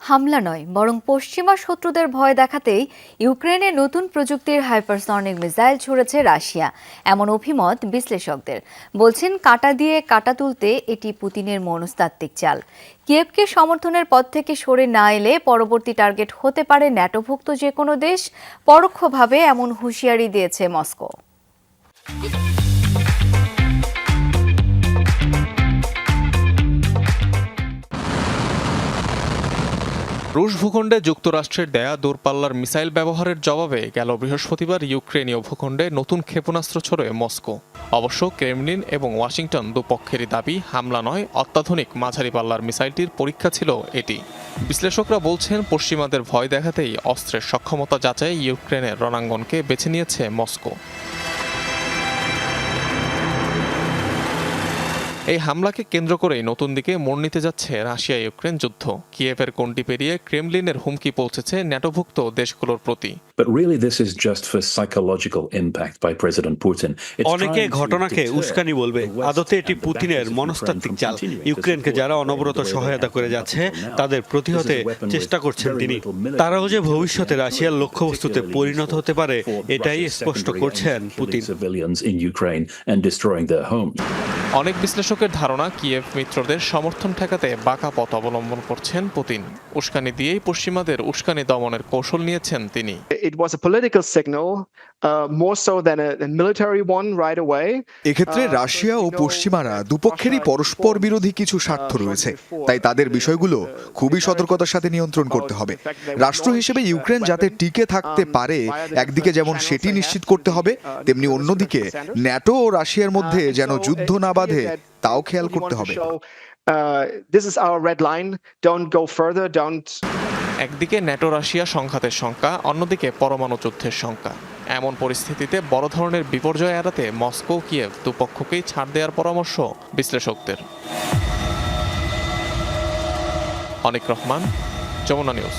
হামলা নয়, বরং পশ্চিমা শত্রুদের ভয় দেখাতেই ইউক্রেনে নতুন প্রযুক্তির হাইপারসনিক মিসাইল ছুড়েছে রাশিয়া, এমন অভিমত বিশ্লেষকদের। বলছেন, কাঁটা দিয়ে কাঁটা তুলতে এটি পুতিনের মনস্তাত্ত্বিক চাল। কিয়েভকে সমর্থনের পথ থেকে সরে না এলে পরবর্তী টার্গেট হতে পারে ন্যাটোভুক্ত যে কোনো দেশ। পরোক্ষভাবে এমন হুঁশিয়ারি দিয়েছে মস্কো। রুশ ভূখণ্ডে যুক্তরাষ্ট্রের দেয়া দূরপাল্লার মিসাইল ব্যবহারের জবাবে গেল বৃহস্পতিবার ইউক্রেনীয় ভূখণ্ডে নতুন ক্ষেপণাস্ত্র ছোড়ে মস্কো। অবশ্য ক্রেমলিন এবং ওয়াশিংটন দুপক্ষেরই দাবি হামলা নয়, অত্যাধুনিক মাঝারি পাল্লার মিসাইলটির পরীক্ষা ছিল এটি। বিশ্লেষকরা বলছেন, পশ্চিমাদের ভয় দেখাতেই অস্ত্রের সক্ষমতা যাচাই ইউক্রেনের রণাঙ্গনকে বেছে নিয়েছে মস্কো। এই হামলাকে কেন্দ্র করেই নতুন দিকে মোড় নিতে যাচ্ছে রাশিয়া ইউক্রেন যুদ্ধ। কিয়েভের গণ্ডি পেরিয়ে ক্রেমলিনের হুমকি পৌঁছেছে ন্যাটোভুক্ত দেশগুলোর প্রতি। অনেকে ঘটনাকে উস্কানি বলবে, আদতে এটি পুতিনের মনস্তাত্ত্বিক চাল। ইউক্রেনকে যারা অনবরত সহায়তা করে যাচ্ছে তাদের প্রতিহতে চেষ্টা করছেন তিনি। তারাও যে ভবিষ্যতে রাশিয়ার লক্ষ্যবস্তুতে পরিণত হতে পারে এটাই স্পষ্ট করছেন পুতিন। অনেক বিশ্লেষকের ধারণা, কিয়েভ মিত্রদের সমর্থন ঠেকাতে বাঁকা পথ অবলম্বন করছেন পুতিন। উস্কানি দিয়েই পশ্চিমাদের উস্কানি দমনের কৌশল নিয়েছেন তিনি। এক্ষেত্রে রাশিয়া ও পশ্চিমারা দুপক্ষেরই পরস্পর বিরোধী কিছু স্বার্থ রয়েছে, তাই তাদের বিষয়গুলো খুবই সতর্কতার সাথে নিয়ন্ত্রণ করতে হবে। রাষ্ট্র হিসেবে ইউক্রেন যাতে টিকে থাকতে পারে, একদিকে যেমন সেটি নিশ্চিত করতে হবে, তেমনি অন্যদিকে ন্যাটো ও রাশিয়ার মধ্যে যেন যুদ্ধ না বাধে তাও খেয়াল করতে হবে। একদিকে ন্যাটো রাশিয়া সংঘাতের শঙ্কা, অন্যদিকে পরমাণু যুদ্ধের শঙ্কা। এমন পরিস্থিতিতে বড় ধরনের বিপর্যয় এড়াতে মস্কো কিয়েভ দুপক্ষকেই ছাড় দেওয়ার পরামর্শ বিশ্লেষকদের। অনিক রহমান, যমুনা নিউজ।